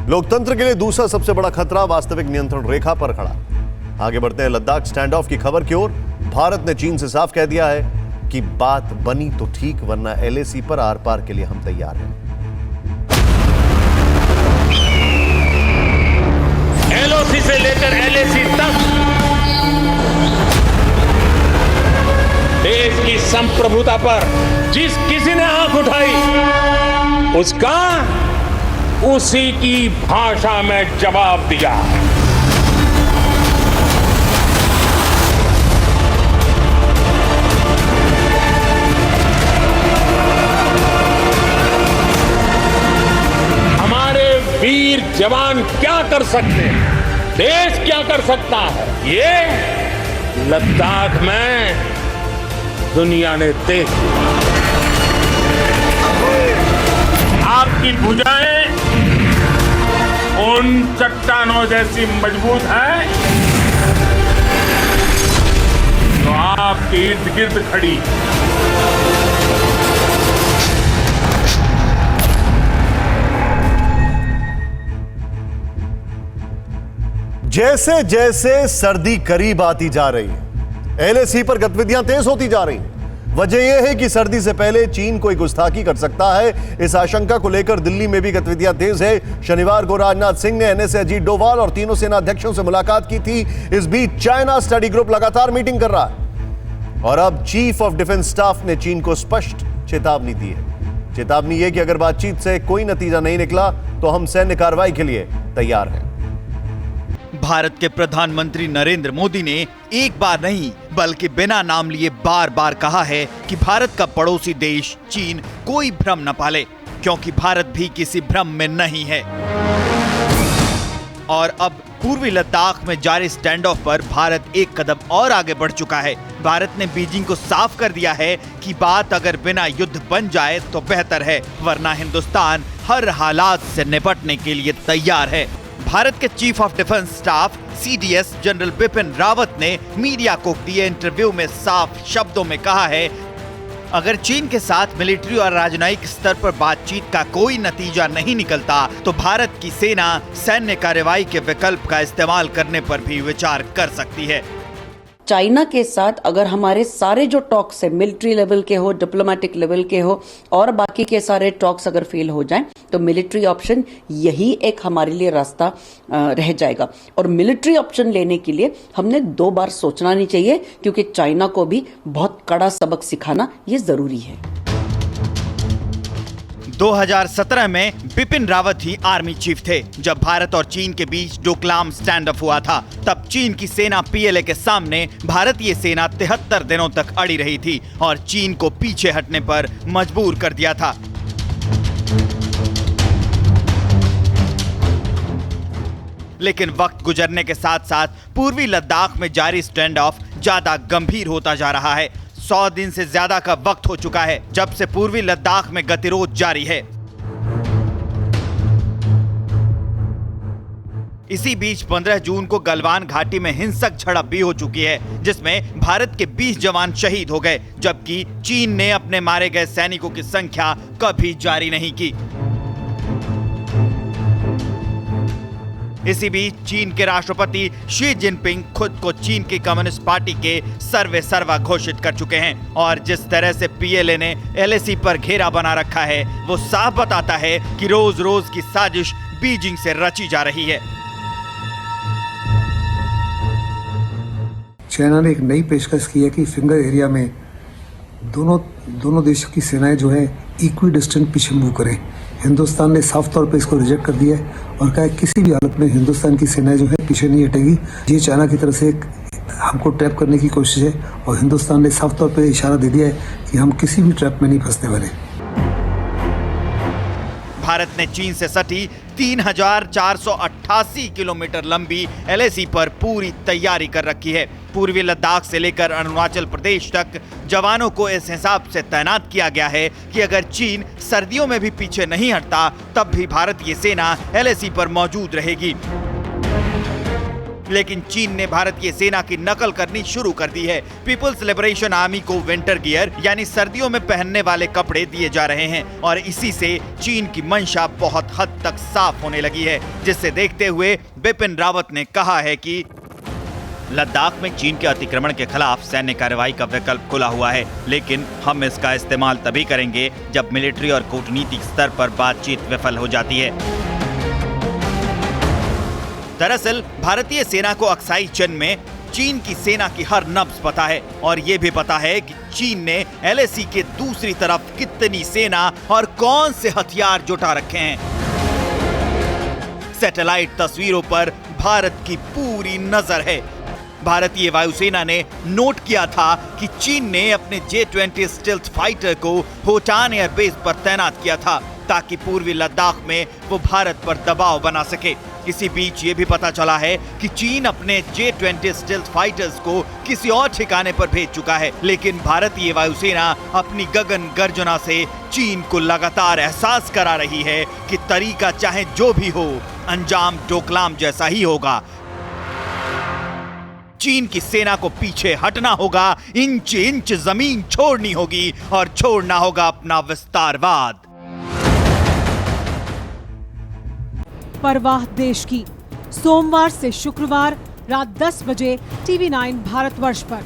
लोकतंत्र के लिए दूसरा सबसे बड़ा खतरा वास्तविक नियंत्रण रेखा पर खड़ा। आगे बढ़ते हैं लद्दाख स्टैंड ऑफ की खबर की ओर। भारत ने चीन से साफ कह दिया है कि बात बनी तो ठीक, वरना एलएसी पर आर पार के लिए हम तैयार हैं। एलओसी से लेकर एलएसी तक देश की संप्रभुता पर जिस किसी ने आंख उठाई उसका उसी की भाषा में जवाब दिया। हमारे वीर जवान क्या कर सकते हैं, देश क्या कर सकता है, ये लद्दाख में दुनिया ने देख लिया। आपकी भुजाएं उन चट्टानों जैसी मजबूत है जो आपके इर्द गिर्द खड़ी। जैसे जैसे सर्दी करीब आती जा रही है, एलएसी पर गतिविधियां तेज होती जा रही हैं। वजह यह है कि सर्दी से पहले चीन कोई गुस्ताखी कर सकता है। इस आशंका को लेकर दिल्ली में भी गतिविधियां तेज है। शनिवार को राजनाथ सिंह ने एनएसए अजीत डोभाल और तीनों सेना अध्यक्षों से मुलाकात की थी। इस बीच चाइना स्टडी ग्रुप लगातार मीटिंग कर रहा है और अब चीफ ऑफ डिफेंस स्टाफ ने चीन को स्पष्ट चेतावनी दी है। चेतावनी यह कि अगर बातचीत से कोई नतीजा नहीं निकला तो हम सैन्य कार्रवाई के लिए तैयार हैं। भारत के प्रधानमंत्री नरेंद्र मोदी ने एक बार नहीं बल्कि बिना नाम लिए बार बार कहा है कि भारत का पड़ोसी देश चीन कोई भ्रम न पाले, क्योंकि भारत भी किसी भ्रम में नहीं है। और अब पूर्वी लद्दाख में जारी स्टैंड ऑफ पर भारत एक कदम और आगे बढ़ चुका है। भारत ने बीजिंग को साफ कर दिया है कि बात अगर बिना युद्ध बन जाए तो बेहतर है, वरना हिंदुस्तान हर हालात से निपटने के लिए तैयार है। भारत के chief of defence staff CDS general Bipin Rawat ने मीडिया को दिए इंटरव्यू में साफ शब्दों में कहा है, अगर चीन के साथ मिलिट्री और राजनयिक स्तर पर बातचीत का कोई नतीजा नहीं निकलता तो भारत की सेना सैन्य कार्रवाई के विकल्प का इस्तेमाल करने पर भी विचार कर सकती है। चाइना के साथ अगर हमारे सारे जो टॉक्स है, मिलिट्री लेवल के हो, डिप्लोमेटिक लेवल के हो और बाकी के सारे टॉक्स अगर फेल हो जाएं तो मिलिट्री ऑप्शन यही एक हमारे लिए रास्ता रह जाएगा। और मिलिट्री ऑप्शन लेने के लिए हमने 2 बार सोचना नहीं चाहिए, क्योंकि चाइना को भी बहुत कड़ा सबक सिखाना ये जरूरी है। 2017 में बिपिन रावत ही आर्मी चीफ थे जब भारत और चीन के बीच डोकलाम स्टैंड ऑफ हुआ था। तब चीन की सेना पीएलए के सामने भारतीय सेना 73 दिनों तक अड़ी रही थी और चीन को पीछे हटने पर मजबूर कर दिया था। लेकिन वक्त गुजरने के साथ साथ पूर्वी लद्दाख में जारी स्टैंड ऑफ ज्यादा गंभीर होता जा रहा है। 100 दिन से ज्यादा का वक्त हो चुका है जब से पूर्वी लद्दाख में गतिरोध जारी है। इसी बीच 15 जून को गलवान घाटी में हिंसक झड़प भी हो चुकी है, जिसमें भारत के 20 जवान शहीद हो गए, जबकि चीन ने अपने मारे गए सैनिकों की संख्या कभी जारी नहीं की। इसी बीच चीन के राष्ट्रपति शी जिनपिंग खुद को चीन की कम्युनिस्ट पार्टी के सर्वे सर्वा घोषित कर चुके हैं और जिस तरह से पीएलए ने एलएसी पर घेरा बना रखा है वो साफ बताता है कि रोज रोज की साजिश बीजिंग से रची जा रही है। चाइना ने एक नई पेशकश की है कि फिंगर एरिया में दोनों देशों की सेनाएं जो है इक्वी डिस्टेंट पीछे मूव करें। हिंदुस्तान ने साफ तौर पे इसको रिजेक्ट कर दिया है और कहा है किसी भी हालत में हिंदुस्तान की सेनाएं जो है पीछे नहीं हटेगी। ये चाइना की तरफ से एक हमको ट्रैप करने की कोशिश है और हिंदुस्तान ने साफ तौर पे इशारा दे दिया है कि हम किसी भी ट्रैप में नहीं फंसने वाले। भारत ने चीन से सटी 3488 किलोमीटर लंबी एलएसी पर पूरी तैयारी कर रखी है। पूर्वी लद्दाख से लेकर अरुणाचल प्रदेश तक जवानों को इस हिसाब से तैनात किया गया है कि अगर चीन सर्दियों में भी पीछे नहीं हटता तब भी भारतीय सेना एलएसी पर मौजूद रहेगी। लेकिन चीन ने भारतीय सेना की नकल करनी शुरू कर दी है। पीपुल्स लिबरेशन आर्मी को विंटर गियर यानी सर्दियों में पहनने वाले कपड़े दिए जा रहे हैं और इसी से चीन की मंशा बहुत हद तक साफ होने लगी है, जिससे देखते हुए बिपिन रावत ने कहा है कि लद्दाख में चीन के अतिक्रमण के खिलाफ सैन्य कार्रवाई का विकल्प खुला हुआ है, लेकिन हम इसका इस्तेमाल तभी करेंगे जब मिलिट्री और कूटनीतिक स्तर पर बातचीत विफल हो जाती है। दरअसल भारतीय सेना को अक्साई चिन में चीन की सेना की हर नब्ज पता है और ये भी पता है कि चीन ने LAC के दूसरी तरफ कितनी सेना और कौन से हथियार जुटा रखे हैं। सैटेलाइट तस्वीरों पर भारत की पूरी नजर है। भारतीय वायुसेना ने नोट किया था कि चीन ने अपने J-20 स्टेल्थ फाइटर को होटान एयरबेस पर तैनात किया था ताकि पूर्वी लद्दाख में वो भारत पर दबाव बना सके। इसी बीच ये भी पता चला है कि चीन अपने J-20 स्टेल्थ फाइटर्स को किसी और ठिकाने पर भेज चुका है, लेकिन भारतीय वायुसेना अपनी गगन गर्जना से चीन को लगातार एहसास करा रही है कि तरीका चाहे जो भी हो, अंजाम डोकलाम जैसा ही होगा। चीन की सेना को पीछे हटना होगा, इंच इंच जमीन छोड़नी होगी और छोड़ना होगा अपना विस्तारवाद। परवाह देश की, सोमवार से शुक्रवार रात 10 बजे TV9 भारतवर्ष पर।